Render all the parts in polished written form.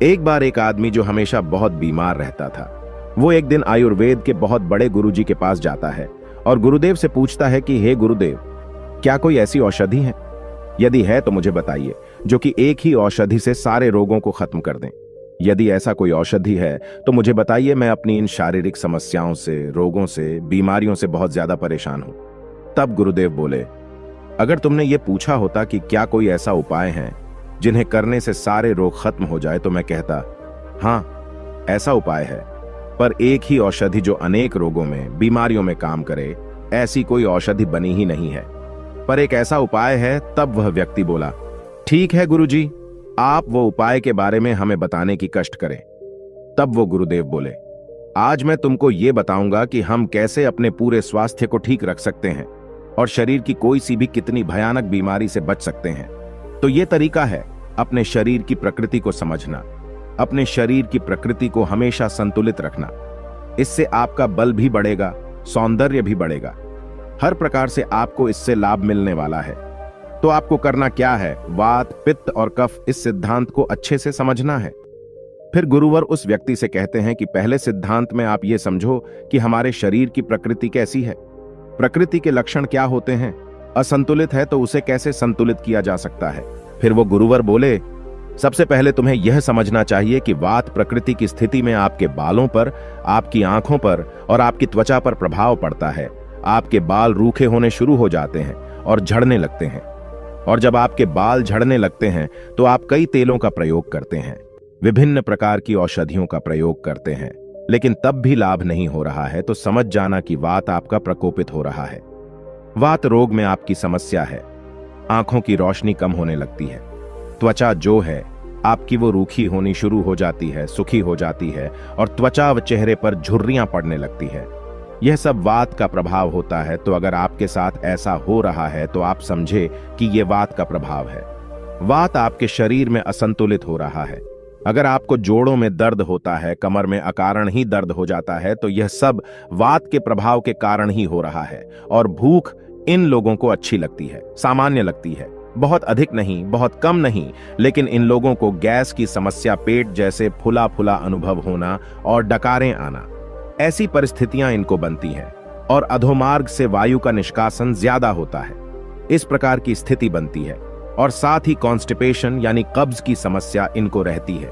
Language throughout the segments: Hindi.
एक बार एक आदमी जो हमेशा बहुत बीमार रहता था, वो एक दिन आयुर्वेद के बहुत बड़े गुरुजी के पास जाता है और गुरुदेव से पूछता है कि हे गुरुदेव, क्या कोई ऐसी औषधि है? यदि है तो मुझे बताइए, जो कि एक ही औषधि से सारे रोगों को खत्म कर दें। यदि ऐसा कोई औषधि है तो मुझे बताइए, मैं अपनी इन शारीरिक समस्याओं से, रोगों से, बीमारियों से बहुत ज्यादा परेशान हूं। तब गुरुदेव बोले, अगर तुमने ये पूछा होता कि क्या कोई ऐसा उपाय है जिन्हें करने से सारे रोग खत्म हो जाए, तो मैं कहता हाँ, ऐसा उपाय है, पर एक ही औषधि जो अनेक रोगों में, बीमारियों में काम करे, ऐसी कोई औषधि बनी ही नहीं है। पर एक ऐसा उपाय है। तब वह व्यक्ति बोला, ठीक है गुरुजी, आप वो उपाय के बारे में हमें बताने की कष्ट करें। तब वो गुरुदेव बोले, आज मैं तुमको ये बताऊंगा कि हम कैसे अपने पूरे स्वास्थ्य को ठीक रख सकते हैं और शरीर की कोई सी भी कितनी भयानक बीमारी से बच सकते हैं। तो ये तरीका है अपने शरीर की प्रकृति को समझना, अपने शरीर की प्रकृति को हमेशा संतुलित रखना। इससे आपका बल भी बढ़ेगा, सौंदर्य भी बढ़ेगा, हर प्रकार से आपको इससे लाभ मिलने वाला है। तो आपको करना क्या है? वात, पित्त और कफ, इस सिद्धांत को अच्छे से समझना है। फिर गुरुवर उस व्यक्ति से कहते हैं कि पहले सिद्धांत में आप ये समझो कि हमारे शरीर की प्रकृति कैसी है, प्रकृति के लक्षण क्या होते हैं, असंतुलित है तो उसे कैसे संतुलित किया जा सकता है। फिर वो गुरुवर बोले, सबसे पहले तुम्हें यह समझना चाहिए कि वात प्रकृति की स्थिति में आपके बालों पर, आपकी आंखों पर और आपकी त्वचा पर प्रभाव पड़ता है। आपके बाल रूखे होने शुरू हो जाते हैं और झड़ने लगते हैं, और जब आपके बाल झड़ने लगते हैं तो आप कई तेलों का प्रयोग करते हैं, विभिन्न प्रकार की औषधियों का प्रयोग करते हैं, लेकिन तब भी लाभ नहीं हो रहा है, तो समझ जाना कि वात आपका प्रकोपित हो रहा है। वात रोग में आपकी समस्या है। आंखों की रोशनी कम होने लगती है, त्वचा जो है आपकी वो रूखी होनी शुरू हो जाती है, सुखी हो जाती है, और त्वचा व चेहरे पर झुर्रियां पड़ने लगती है। यह सब वात का प्रभाव होता है। तो अगर आपके साथ ऐसा हो रहा है तो आप समझे कि यह वात का प्रभाव है। वात आपके शरीर में असंतुलित हो रहा है। अगर आपको जोड़ों में दर्द होता है, कमर में अकारण ही दर्द हो जाता है, तो यह सब वात के प्रभाव के कारण ही हो रहा है। और भूख इन लोगों को अच्छी लगती है, सामान्य लगती है, बहुत अधिक नहीं, बहुत कम नहीं, लेकिन इन लोगों को गैस की समस्या, पेट जैसे फुला फुला अनुभव होना और डकारें आना, ऐसी परिस्थितियां इनको बनती हैं। और अधोमार्ग से वायु का निष्कासन ज्यादा होता है, इस प्रकार की स्थिति बनती है। और साथ ही कॉन्स्टिपेशन यानी कब्ज की समस्या इनको रहती है,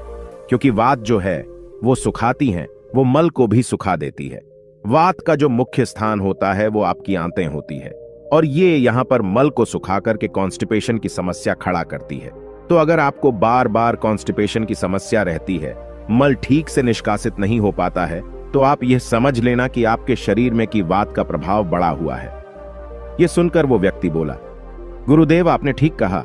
क्योंकि वात जो है वो सुखाती है, वो मल को भी सुखा देती है। वात का जो मुख्य स्थान होता है वो आपकी आंतें होती है, और ये यहां पर मल को सुखा करके कॉन्स्टिपेशन की समस्या खड़ा करती है। तो अगर आपको बार बार कॉन्स्टिपेशन की समस्या रहती है, मल ठीक से निष्कासित नहीं हो पाता है, तो आप यह समझ लेना कि आपके शरीर में की वात का प्रभाव बढ़ा हुआ है। यह सुनकर वो व्यक्ति बोला, गुरुदेव आपने ठीक कहा,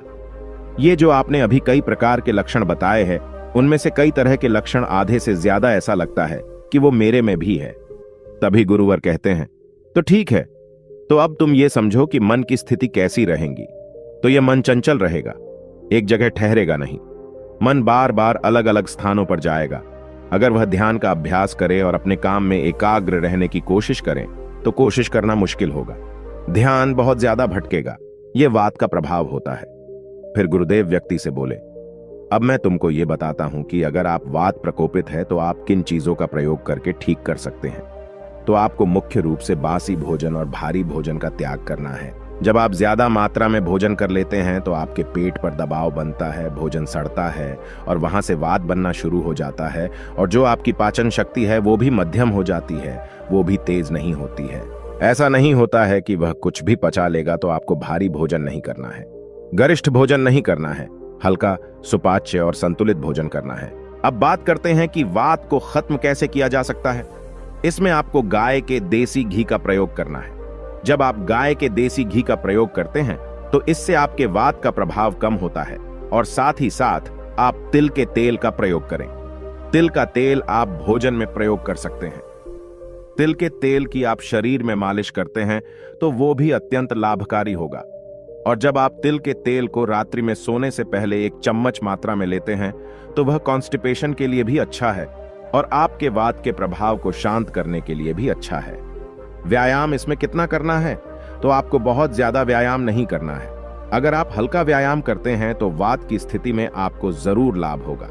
ये जो आपने अभी कई प्रकार के लक्षण बताए हैं, उनमें से कई तरह के लक्षण आधे से ज्यादा ऐसा लगता है कि वो मेरे में भी है। तभी गुरुवर कहते हैं, तो ठीक है, तो अब तुम ये समझो कि मन की स्थिति कैसी रहेगी। तो यह मन चंचल रहेगा, एक जगह ठहरेगा नहीं। मन बार बार अलग अलग स्थानों पर जाएगा। अगर वह ध्यान का अभ्यास करे और अपने काम में एकाग्र रहने की कोशिश करें तो कोशिश करना मुश्किल होगा, ध्यान बहुत ज्यादा भटकेगा। यह वात का प्रभाव होता है। फिर गुरुदेव व्यक्ति से बोले, अब मैं तुमको यह बताता हूं कि अगर आप वात प्रकोपित है तो आप किन चीजों का प्रयोग करके ठीक कर सकते हैं। तो आपको मुख्य रूप से बासी भोजन और भारी भोजन का त्याग करना है। जब आप ज्यादा मात्रा में भोजन कर लेते हैं तो आपके पेट पर दबाव बनता है, भोजन सड़ता है और वहां से वात बनना शुरू हो जाता है, और जो आपकी पाचन शक्ति है वो भी मध्यम हो जाती है, वो भी तेज नहीं होती है। ऐसा नहीं होता है कि वह कुछ भी पचा लेगा। तो आपको भारी भोजन नहीं करना है, गरिष्ठ भोजन नहीं करना है, हल्का, सुपाच्य और संतुलित भोजन करना है। अब बात करते हैं कि वात को खत्म कैसे किया जा सकता है। इसमें आपको गाय के देसी घी का प्रयोग करना है। जब आप गाय के देसी घी का प्रयोग करते हैं तो इससे आपके वात का प्रभाव कम होता है। और साथ ही साथ आप तिल के तेल का प्रयोग करें। तिल का तेल आप भोजन में प्रयोग कर सकते हैं। तिल के तेल की आप शरीर में मालिश करते हैं तो वो भी अत्यंत लाभकारी होगा। और जब आप तिल के तेल को रात्रि में सोने से पहले 1 चम्मच मात्रा में लेते हैं तो वह कॉन्स्टिपेशन के लिए भी अच्छा है और आपके वात के प्रभाव को शांत करने के लिए भी अच्छा है। व्यायाम इसमें कितना करना है? तो आपको बहुत ज्यादा व्यायाम नहीं करना है। अगर आप हल्का व्यायाम करते हैं तो वात की स्थिति में आपको जरूर लाभ होगा।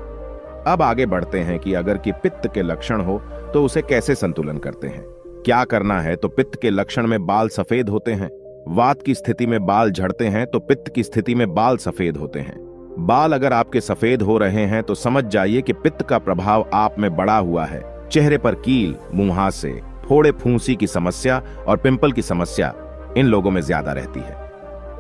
अब आगे बढ़ते हैं कि अगर कि पित्त के लक्षण हो तो उसे कैसे संतुलन करते हैं, क्या करना है। तो पित्त के लक्षण में बाल सफेद होते हैं, वात की स्थिति में बाल झड़ते हैं तो पित्त की स्थिति में बाल सफेद होते हैं। बाल अगर आपके सफेद हो रहे हैं तो समझ जाइए कि पित्त का प्रभाव आप में बढ़ा हुआ है। चेहरे पर कील, मुहासे, फोड़े, फूंसी की समस्या और पिंपल की समस्या इन लोगों में ज्यादा रहती है।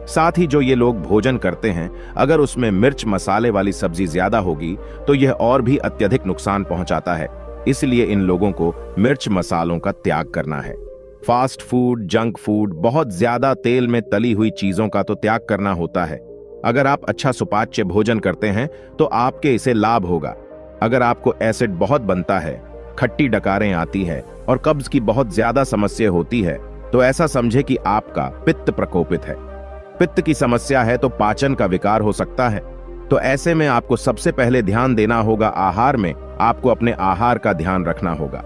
साथ ही जो ये लोग भोजन करते हैं, अगर उसमें मिर्च मसाले वाली सब्जी ज्यादा होगी तो यह और भी अत्यधिक नुकसान पहुंचाता है। इसलिए इन लोगों को मिर्च मसालों का त्याग करना है। फास्ट फूड, जंक फूड, बहुत ज्यादा तेल में तली हुई चीजों का तो त्याग करना होता है। अगर आप अच्छा सुपाच्य भोजन करते हैं तो आपके इसे लाभ होगा। अगर आपको एसिड बहुत बनता है, खट्टी डकारें आती है और कब्ज की बहुत ज्यादा समस्या होती है तो ऐसा समझे कि आपका पित्त प्रकोपित है। पित्त की समस्या है तो पाचन का विकार हो सकता है। तो ऐसे में आपको सबसे पहले ध्यान देना होगा आहार में। आपको अपने आहार का ध्यान रखना होगा।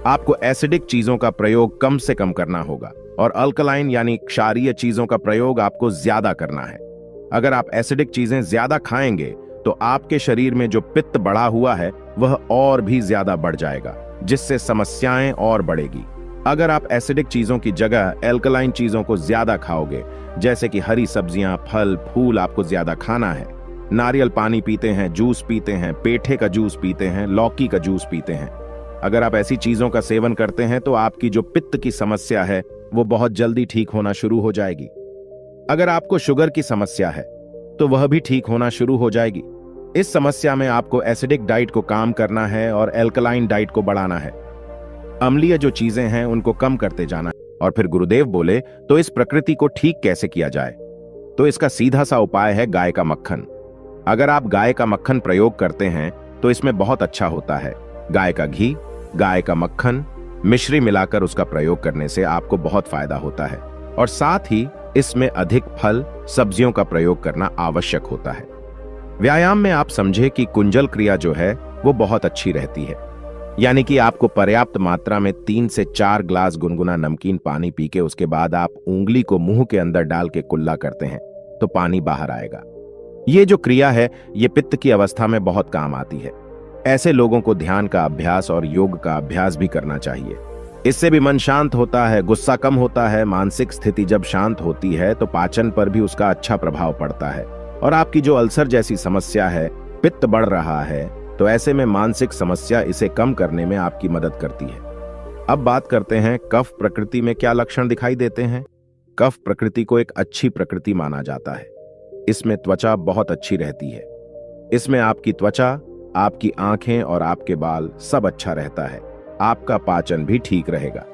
आपको एसिडिक चीजों का प्रयोग कम से कम करना होगा और अल्कलाइन यानी क्षारीय चीजों का प्रयोग आपको ज्यादा करना है। अगर आप एसिडिक चीजें ज्यादा खाएंगे तो आपके शरीर में जो पित्त बढ़ा हुआ है वह और भी ज्यादा बढ़ जाएगा, जिससे समस्याएं और बढ़ेगी। अगर आप एसिडिक चीजों की जगह एल्कलाइन चीजों को ज्यादा खाओगे, जैसे कि हरी सब्जियां, फल, फूल आपको ज्यादा खाना है, नारियल पानी पीते हैं, जूस पीते हैं, पेठे का जूस पीते हैं, लौकी का जूस पीते हैं, अगर आप ऐसी चीजों का सेवन करते हैं तो आपकी जो पित्त की समस्या है वो बहुत जल्दी ठीक होना शुरू हो जाएगी। अगर आपको शुगर की समस्या है तो वह भी ठीक होना शुरू हो जाएगी। इस समस्या में आपको एसिडिक डाइट को काम करना है और एल्कलाइन डाइट को बढ़ाना है। अम्लीय जो चीजें हैं उनको कम करते जाना है। और फिर गुरुदेव बोले तो इस प्रकृति को ठीक कैसे किया जाए, तो इसका सीधा सा उपाय है गाय का मक्खन। अगर आप गाय का मक्खन प्रयोग करते हैं तो इसमें बहुत अच्छा होता है। गाय का घी, गाय का मक्खन, मिश्री मिलाकर उसका प्रयोग करने से आपको बहुत फायदा होता है और साथ ही इसमें अधिक फल, सब्जियों का प्रयोग करना आवश्यक होता है। व्यायाम में आप समझे कि कुंजल क्रिया जो है वो बहुत अच्छी रहती है, यानी कि आपको पर्याप्त मात्रा में 3 से 4 ग्लास गुनगुना नमकीन पानी पी के उसके बाद आप उंगली को मुंह के अंदर डाल के कुल्ला करते हैं तो पानी बाहर आएगा। ये जो क्रिया है ये पित्त की अवस्था में बहुत काम आती है। ऐसे लोगों को ध्यान का अभ्यास और योग का अभ्यास भी करना चाहिए। इससे भी मन शांत होता है, गुस्सा कम होता है। मानसिक स्थिति जब शांत होती है तो पाचन पर भी उसका अच्छा प्रभाव पड़ता है। और आपकी जो अल्सर जैसी समस्या है, पित्त बढ़ रहा है, तो ऐसे में मानसिक समस्या इसे कम करने में आपकी मदद करती है। अब बात करते हैं कफ प्रकृति में क्या लक्षण दिखाई देते हैं। कफ प्रकृति को एक अच्छी प्रकृति माना जाता है। इसमें त्वचा बहुत अच्छी रहती है। इसमें आपकी त्वचा, आपकी आंखें और आपके बाल सब अच्छा रहता है। आपका पाचन भी ठीक रहेगा।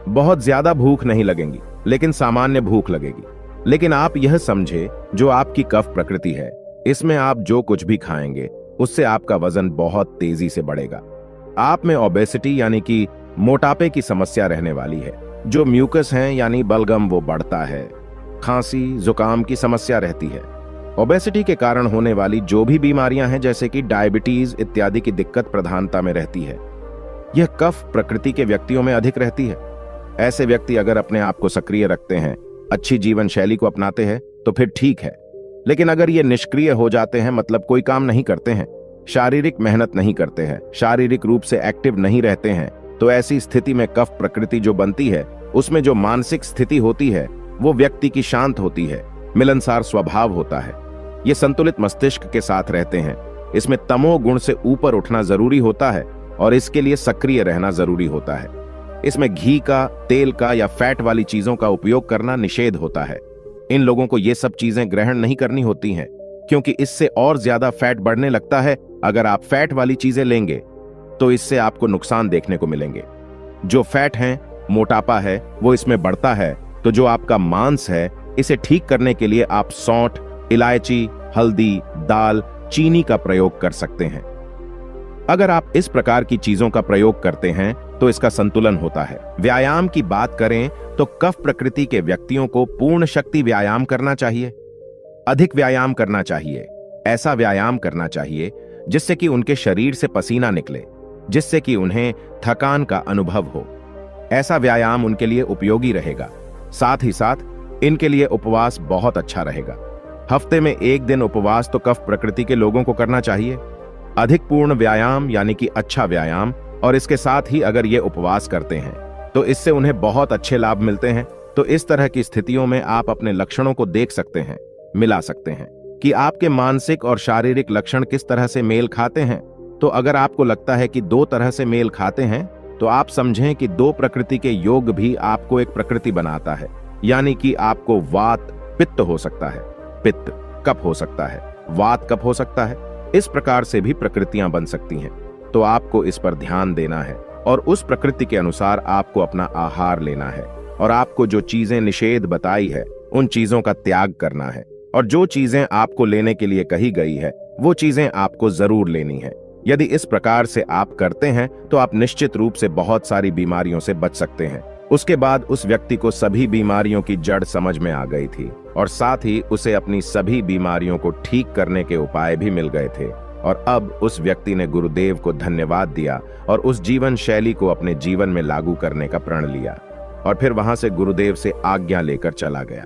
बहुत ज्यादा भूख नहीं लगेगी, लेकिन सामान्य भूख लगेगी। लेकिन आप यह समझे जो आपकी कफ प्रकृति है, इसमें आप जो कुछ भी खाएंगे उससे आपका वजन बहुत तेजी से बढ़ेगा। आप में ओबेसिटी यानी कि मोटापे की समस्या रहने वाली है। जो म्यूकस हैं यानी बलगम वो बढ़ता है। खांसी, जुकाम की समस्या रहती है। ओबेसिटी के कारण होने वाली जो भी बीमारियां हैं जैसे कि डायबिटीज इत्यादि की दिक्कत प्रधानता में रहती है। यह कफ प्रकृति के व्यक्तियों में अधिक रहती है। ऐसे व्यक्ति अगर अपने आप को सक्रिय रखते हैं, अच्छी जीवन शैली को अपनाते हैं तो फिर ठीक है। लेकिन अगर ये निष्क्रिय हो जाते हैं, मतलब कोई काम नहीं करते हैं, शारीरिक मेहनत नहीं करते हैं, शारीरिक रूप से एक्टिव नहीं रहते हैं, तो ऐसी स्थिति में कफ प्रकृति जो बनती है उसमें जो मानसिक स्थिति होती है वो व्यक्ति की शांत होती है, मिलनसार स्वभाव होता है। ये संतुलित मस्तिष्क के साथ रहते हैं। इसमें तमो गुण से ऊपर उठना जरूरी होता है और इसके लिए सक्रिय रहना जरूरी होता है। इसमें घी का, तेल का या फैट वाली चीजों का उपयोग करना निषेध होता है। इन लोगों को ये सब चीजें ग्रहण नहीं करनी होती हैं, क्योंकि इससे और ज्यादा फैट बढ़ने लगता है। अगर आप फैट वाली चीजें लेंगे तो इससे आपको नुकसान देखने को मिलेंगे। जो फैट है, मोटापा है, वो इसमें बढ़ता है। तो जो आपका मांस है, इसे ठीक करने के लिए आप सौंठ, इलायची, हल्दी, दाल, चीनी का प्रयोग कर सकते हैं। अगर आप इस प्रकार की चीजों का प्रयोग करते हैं तो इसका संतुलन होता है। व्यायाम की बात करें तो कफ प्रकृति के व्यक्तियों को पूर्ण शक्ति व्यायाम करना चाहिए, अधिक व्यायाम करना चाहिए। ऐसा व्यायाम करना चाहिए जिससे कि उनके शरीर से पसीना निकले, जिससे कि उन्हें थकान का अनुभव हो। ऐसा व्यायाम उनके लिए उपयोगी रहेगा। साथ ही साथ इनके लिए उपवास बहुत अच्छा रहेगा। हफ्ते में 1 दिन उपवास तो कफ प्रकृति के लोगों को करना चाहिए। अधिक पूर्ण व्यायाम यानी कि अच्छा व्यायाम, और इसके साथ ही अगर ये उपवास करते हैं तो इससे उन्हें बहुत अच्छे लाभ मिलते हैं। तो इस तरह की स्थितियों में आप अपने लक्षणों को देख सकते हैं, मिला सकते हैं कि आपके मानसिक और शारीरिक लक्षण किस तरह से मेल खाते हैं। तो अगर आपको लगता है कि दो तरह से मेल खाते हैं तो आप समझें कि दो प्रकृति के योग भी आपको एक प्रकृति बनाता है, यानी कि आपको वात पित्त हो सकता है, पित्त कफ हो सकता है, वात कफ हो सकता है। इस प्रकार से भी प्रकृतियां बन सकती हैं। तो आपको इस पर ध्यान देना है और उस प्रकृति के अनुसार आपको अपना आहार लेना है, और आपको जो चीजें निषेध बताई है उन चीजों का त्याग करना है, और जो चीजें आपको लेने के लिए कही गई है वो चीजें आपको जरूर लेनी है। यदि इस प्रकार से आप करते हैं तो आप निश्चित रूप से बहुत सारी बीमारियों से बच सकते हैं। उसके बाद उस व्यक्ति को सभी बीमारियों की जड़ समझ में आ गई थी, और साथ ही उसे अपनी सभी बीमारियों को ठीक करने के उपाय भी मिल गए थे। और अब उस व्यक्ति ने गुरुदेव को धन्यवाद दिया और उस जीवन शैली को अपने जीवन में लागू करने का प्रण लिया, और फिर वहां से गुरुदेव से आज्ञा लेकर चला गया।